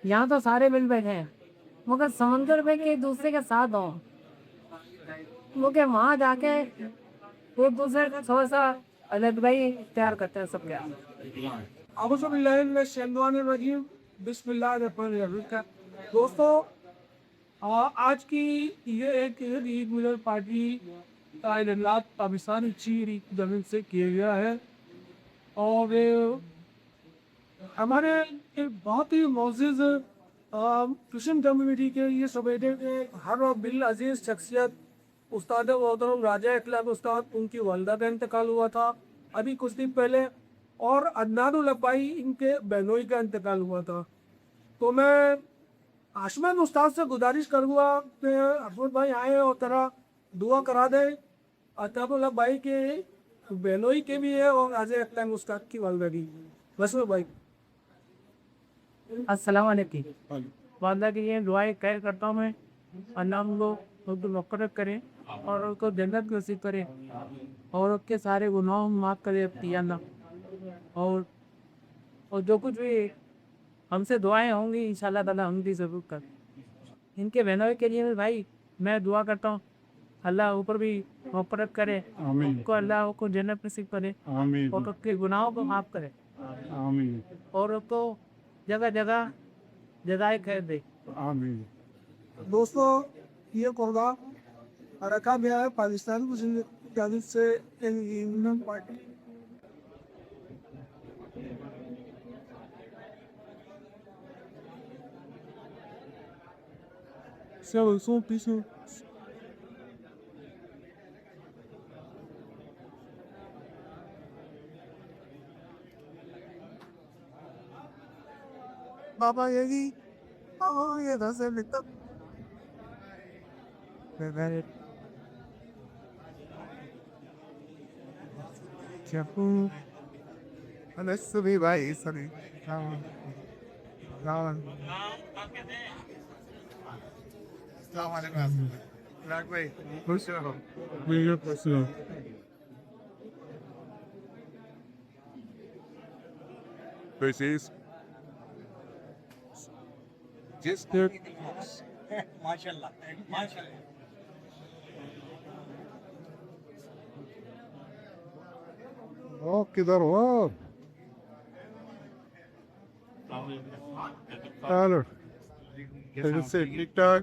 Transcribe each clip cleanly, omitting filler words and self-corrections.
यहाँ तो सारे मिल बैठे हैं, मगर समंदर में के एक दूसरे के साथ हो, वो के वहां जाके एक दूसरे का थोड़ा सा अलग भाई तैयार करते हैं सब क्या। अबुसबिल्लाहिमिनश्शैतानिर्रजीम, बिस्मिल्लाहिर्रहमानिर्रहीम। दोस्तों, आज की ये एक ईद मिलन पार्टी का इनलाद पाकिस्तान की जमीन से किया गया है और हमारे एक बहुत ही मोअज़्ज़िज़ क्रिश्चियन कम्युनिटी के ये सवेरे के हर और बिल अजीज़ शख्सियत उस्ताद मोहतरम राजा इखलाक उस्ताद, उनकी वालदा का इंतकाल हुआ था अभी कुछ दिन पहले, और अदनानुल अब्बाई इनके बहनोई का इंतकाल हुआ था। तो मैं आशमन उस्ताद से गुजारिश करूँगा कि अहमद भाई आए और तरह दुआ करा दें। अताबुल अब्बाई के बहनोई के भी है और राजा इखलाक उस्ताद की वालदा की। बस में भाई अस्सलाम वालेकुम। वादा की ये दुआएं खैर करता हूँ मैं, अल्लाह उनको मग़फ़िरत करे और उनको जन्नत नसीब करे और उसके सारे गुनाहों माफ़ करे अपनी अल्लाह। और जो कुछ भी हमसे दुआएं होंगी इंशाअल्लाह ताला हम भी ज़रूर कर। इनके बहनों के लिए भाई मैं दुआ करता हूँ, अल्लाह ऊपर भी मग़फ़िरत करे, उनको अल्लाह को जन्नत नसीब करे और उसके गुनाहों को माफ़ करे और उसको जगह जगह जजाए खैर दे। दोस्तों, ये प्रोग्राम रखा गया है पाकिस्तान मुस्लिम लीग की जानिब से यूनियन पार्टी से पीछे बाबा यही ये दस लिखता Chapu, let's be by sorry. Rawan. Assalamualaikum. Black way. Personal. Real personal. This is just the माशाल्लाह माशाल्लाह। Oh, किधर हो? Hello. Is it TikTok?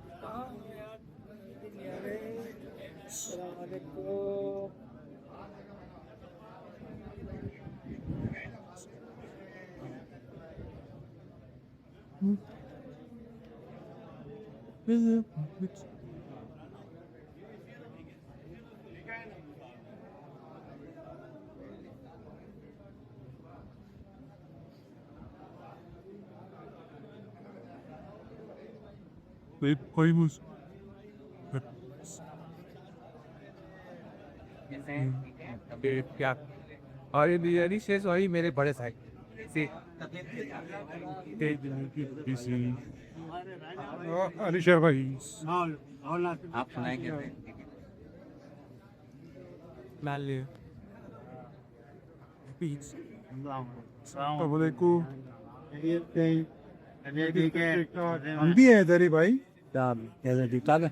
Wait, koymuş. क्या और ये बिरयानी शेष वही मेरे बड़े साइड से Alişer भाई. आप सुनाएंगे मान लिया Beats. Assalamualaikum. हम भी हैं इधर ही भाई. कैसे ठीक ठाक है?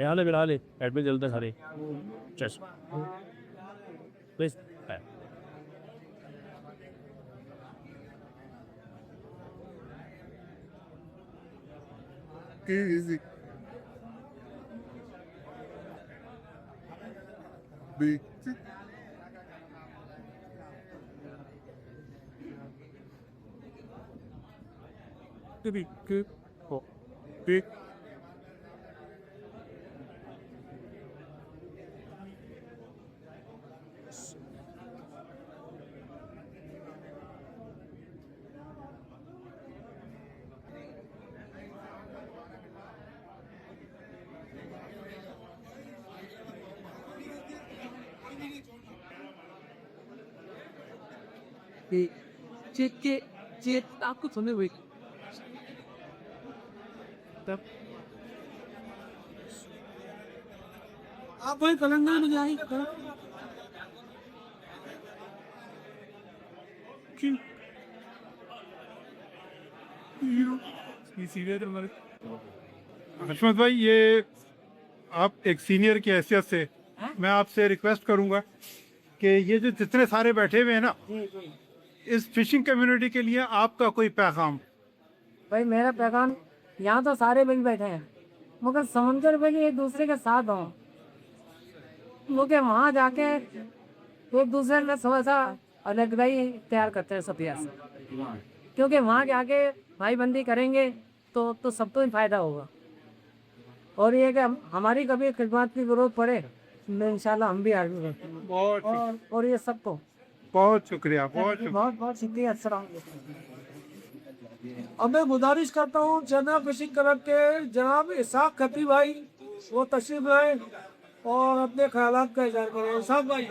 यहाँ ले बिला ले एडमिट जल्दी सारे chess please Easy. Big. big good big ये आपको सुने हुए तब आप वही तेलंगाना में जाएंगे fishing. हशमत भाई, ये आप एक सीनियर की हैसियत से मैं आपसे रिक्वेस्ट करूंगा कि ये जो जितने सारे बैठे हुए हैं ना, इस फिशिंग कम्युनिटी के लिए आपका कोई पैगाम? भाई मेरा पैगाम, यहाँ तो सारे मिल बैठे हैं मगर समंदर में एक दूसरे के साथ हों, क्योंकि वहाँ जाके एक दूसरे में थोड़ा सा अलग ही तैयार करते हैं सब से, क्योंकि वहाँ जाके भाई बंदी करेंगे तो सबको ही फायदा होगा। और ये कि हमारी कभी खिदमत की जरूरत पड़े तो इंशाल्लाह हम भी आगे बढ़ते हैं। और ये सबको बहुत शुक्रिया, बहुत शुक्रिया। बहुत बहुत शुक्रिया। अस्सलाम। अब मैं गुजारिश करता हूँ चना फिशिंग क्लब के जनाब इसाक खतीब भाई वो तशरीफ लाए और अपने ख्यालात का इजहार करें। इसाक भाई।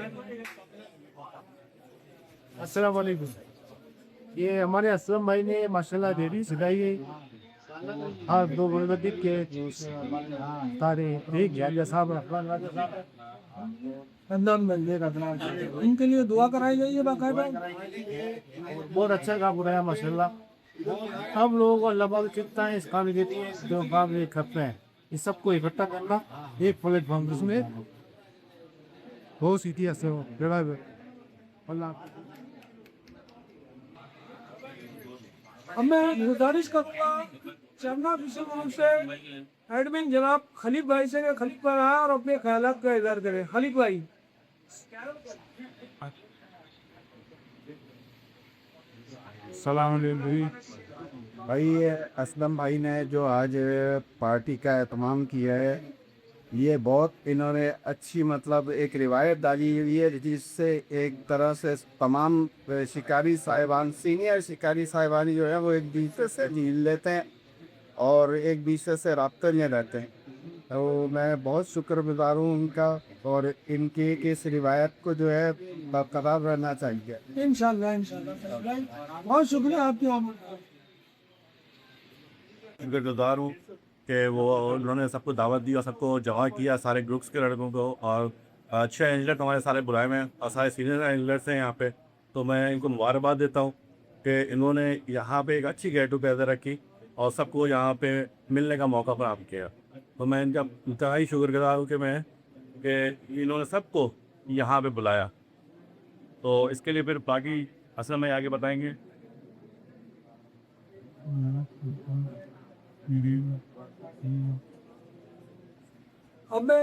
अस्सलाम वालेकुम। ये हमारे असलम भाई ने माशाल्लाह डेयरी सिखाई है। हाँ, दो बड़े के सारे एक जैसा साहब इनके लिए दुआ कराई जाइए बाकायदा। बहुत अच्छा काम हो रहा है माशाल्लाह। हम लोगों को अल्लाह पाक कितना है इस काम देती है, जो काम ये करते हैं इस सबको इकट्ठा करना एक प्लेटफॉर्म, जिसमें बहुत सीधी ऐसे हो अल्लाह। अब मैं गुजारिश करूँगा चना फिशिंग क्लब से एडमिन जनाब खलीफ भाई से खलीफ भाई आए और अपने ख्यालात का इजहार करें। खलीफ भाई। सलाम अलैकुम भाई, ये असलम भाई ने जो आज पार्टी का एहतमाम किया है, ये बहुत इन्होंने अच्छी मतलब एक रिवायत डाली हुई है, जिससे एक तरह से तमाम शिकारी साहिबान, सीनियर शिकारी साहिबानी जो है वो एक दूसरे से मिल लेते हैं और एक दूसरे से राब्ते में रहते हैं। तो मैं बहुत शुक्रगुजार हूँ उनका, और इनकी इस रिवायत को जो है बरकरार रहना चाहिए इंशाल्लाह इंशाल्लाह। बहुत शुक्रिया आपकी आमद का। शुक्रगुजार हूँ कि वो उन्होंने सबको दावत दी और सबको जमा किया, सारे ग्रुप्स के लड़कों को, और अच्छे एंजलर हमारे सारे बुलाए में और सारे सीनियर एंजलर्स हैं यहाँ पे। तो मैं इनको मुबारकबाद देता हूँ कि इन्होंने यहाँ पे एक अच्छी गेट टुगेदर रखी और सबको यहाँ पे मिलने का मौका प्राप्त किया। तो मैं इनका इंतहाई शुक्रगुजार हूँ कि इन्होंने सबको यहाँ पे बुलाया। तो इसके लिए फिर बाकी असल में आगे बताएंगे। अब मैं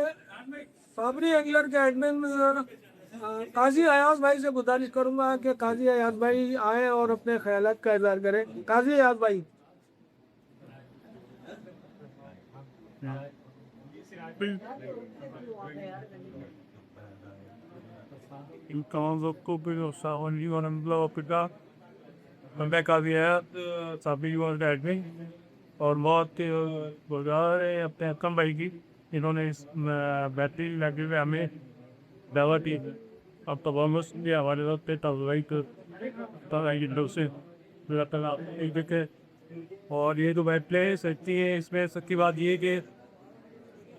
साबरी एंगलर के एडमिन काजी अयाज भाई से गुजारिश करूंगा कि काजी अयाज भाई आए और अपने ख्यालात का इजहार करें। काजी अयाज भाई। और बहुत गुजार है अपने हकम भाई की, इन्होंने इस बेहतरीन इलाके में हमें दावत दी। अब तो बहुत भी हमारे साथ पे तवाई से एक देखे। और ये जो बैट प्ले सच्ची है, इसमें सबकी बात ये कि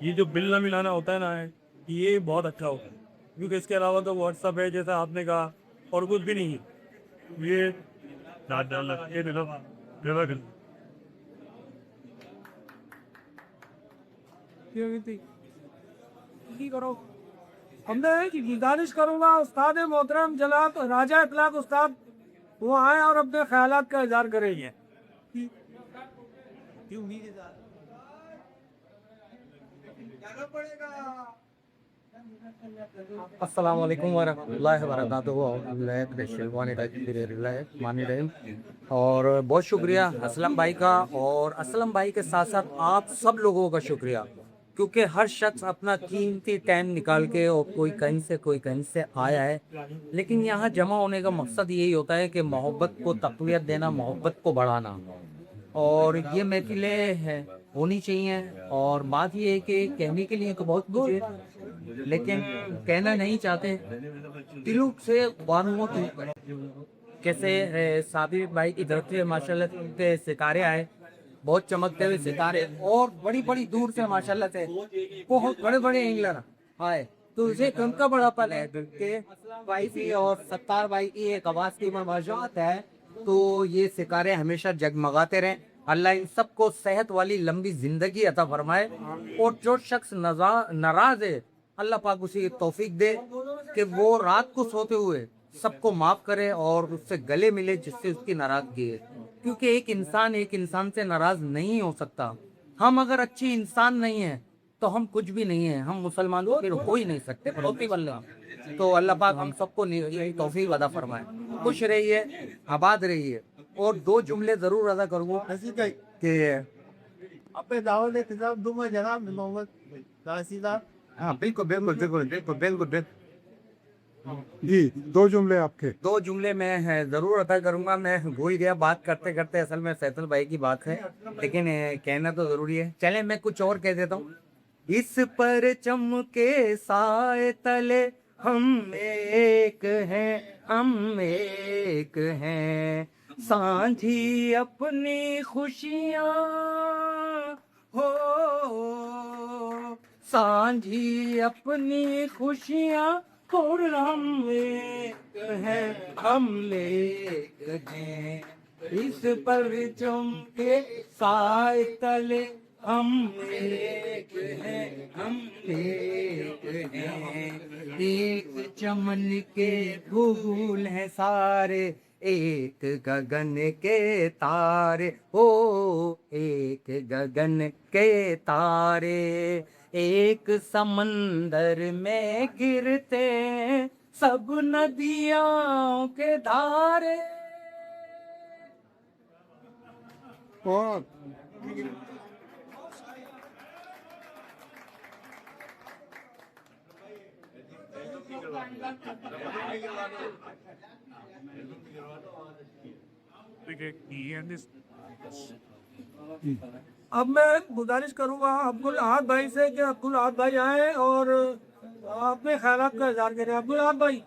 ये जो बिल ना मिलाना होता है ना, ये बहुत अच्छा होता है, क्योंकि इसके अलावा तो व्हाट्सअप है जैसा आपने कहा और कुछ भी नहीं है। ये करो। हमने गुजारिश करूंगा उस्ताद मोहतरम जनाब राजा इखलाक उस्ताद वो आए और अपने ख्यालात का इजहार करेंगे। अस्सलाम वालेकुम वरहमतुल्लाहि वबरकातुहू। और बहुत शुक्रिया असलम भाई का, और असलम भाई के साथ साथ आप सब लोगों का शुक्रिया, क्योंकि हर शख्स अपना कीमती टाइम निकाल के, और कोई कहीं से आया है, लेकिन यहाँ जमा होने का मकसद यही होता है कि मोहब्बत को तक़वियत देना, मोहब्बत को बढ़ाना। और ये महफिलें हैं होनी चाहिए। और बात ये है कि कहने के लिए तो बहुत कुछ है, लेकिन कहना नहीं चाहते, दिलों से बानुओं कैसे साबिर भाई की तरफ से माशाल्लाह से सितारे आए, बहुत चमकते हुए सितारे, और बड़ी बड़ी दूर से माशाल्लाह से बहुत बड़े बड़े एंगलर आए, तुझे कम का बड़ापन है के भाई की और सत्तार भाई की एक आवाज की मवाजात है, तो ये सितारे हमेशा जगमगाते रहें। अल्लाह इन सबको सेहत वाली लंबी जिंदगी अता फरमाए, और जो शख्स नाराज है अल्लाह पाक उसे तौफीक दे कि वो रात को सोते हुए सबको माफ करे और उससे गले मिले जिससे उसकी नाराजगी है, क्योंकि एक इंसान से नाराज नहीं हो सकता। हम अगर अच्छे इंसान नहीं हैं तो हम कुछ भी नहीं है, हम मुसलमान फिर हो ही नहीं सकते। तो अल्लाह पाक हम सबको यही तौफीक अदा फरमाए। खुश रहिए, आबाद रहिए। और 2 जुमले जरूर अदा करूँगा कि अपने दावत खिताब दूंगा जनाब मोहम्मद तासीदार। हाँ बिल्कुल बिल्कुल बिल्कुल बिल्कुल बिल्कुल बिल्कुल जी। 2 जुमले आपके। 2 जुमले मैं जरूर अदा करूंगा। मैं भूल गया बात करते करते, असल में फैसल भाई की बात है, लेकिन कहना तो जरूरी है। चले मैं कुछ और कह देता हूँ। इस पर चमके साए तले हम एक हैं, हम एक हैं, सांझी अपनी खुशियाँ हो, सांझी अपनी खुशियाँ और हम एक हैं, हम एक हैं। इस पर चमके साए तले हम एक हैं, हम एक हैं। एक चमन के फूल हैं सारे, एक गगन के तारे, ओ एक गगन के तारे, एक समंदर में गिरते सब नदियों के धारे। और अब मैं गुजारिश करूंगा अब्दुल अहद भाई से कि अब्दुल अहद भाई आए और अपने ख्यालात का इजहार करें। अब्दुल अहद भाई।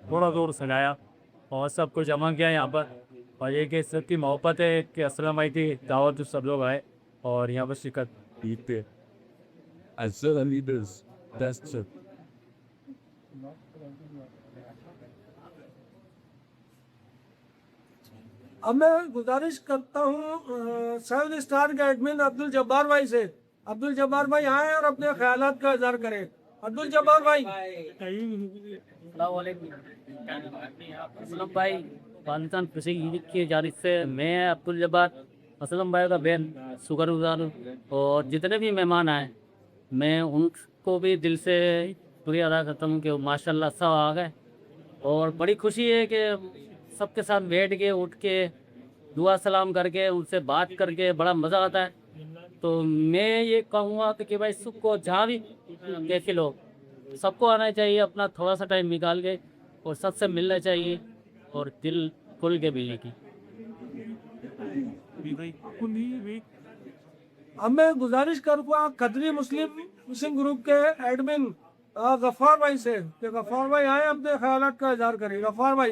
थोड़ा दूर सजाया और सबको जमा किया यहाँ पर, और ये कि सबकी मोहब्बत है कि अस्सलाम भाई की दावत सब लोग आए और यहाँ पर शिरकत ईद पे। अब मैं गुजारिश करता हूँ 7 स्टार के एडमिन अब्दुल जब्बार भाई से। अब्दुल जब्बार भाई आए और अपने ख्यालात का इजहार करें। अब्दुल जब्बार भाई। असलम भाई, पाकिस्तान खुशी ईद की जानिब से मैं अब्दुल जब्बार असलम भाई का बेहद शुक्रगुजार हूँ, और जितने भी मेहमान आए मैं उनको भी दिल से शुक्रिया अदा करता हूँ कि माशाल्लाह सब आ गए, और बड़ी खुशी है कि सबके साथ बैठ के उठ के दुआ सलाम करके उनसे बात करके बड़ा मज़ा आता है। तो मैं ये कहूँगा कि भाई सबको जहाँ भी देखे लोग सबको आना चाहिए, अपना थोड़ा सा टाइम निकाल के और सबसे मिलना चाहिए और दिल खुल के मिलने की। अब मैं गुजारिश करूँगा कदरी मुस्लिम ग्रुप के एडमिन गफ्फार भाई से कि गफ्फार भाई आए अपने ख्यालात का इजहार करें। गफ्फार भाई।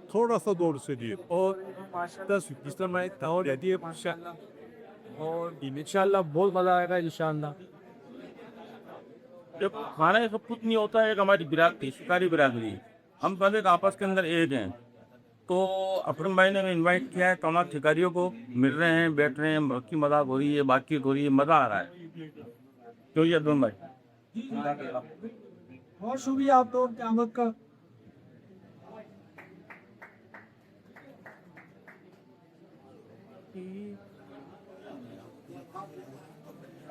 थोड़ा सा दूर से दिए और माशाल्लाह मैं दावत देती है माशाल्लाह, और इंशाल्लाह बहुत मज़ा आएगा इंशाल्लाह। जब खाना ये सब कुछ नहीं होता है, एक हमारी बिरादरी शिकारी बिरादरी, हम पहले आपस के अंदर एक हैं। तो अकरम भाई ने इनवाइट किया है, तमाम शिकारियों को मिल रहे हैं, बैठ रहे हैं, बाकी मजाक हो रही है, बातचीत हो रही है, मज़ा आ रहा है। तो ये अब्दुल भाई बहुत शुक्रिया आप तो क़यामत का।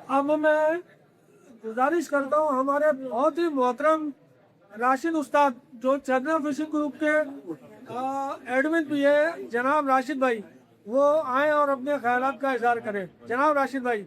अब मैं गुजारिश करता हूँ हमारे बहुत ही मोहतरम राशिद उस्ताद जो चंद्रा फिशिंग ग्रुप के एडमिन भी है, जनाब राशिद भाई, वो आए और अपने ख्यालात का इजहार करें। जनाब राशिद भाई।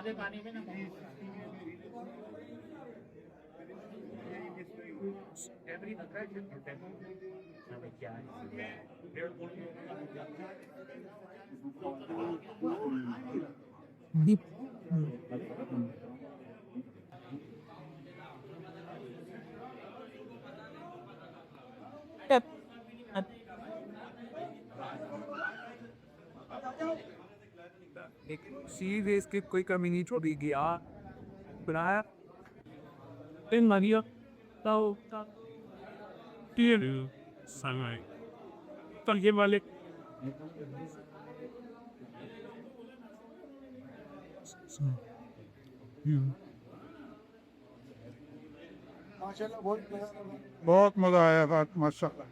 आधे पानी में ना एक सीरीज की कोई कमी नहीं छोड़ी गया बनाया इन मारिया तो तीन समय तो ये वाले बहुत मजा आया था माशाल्लाह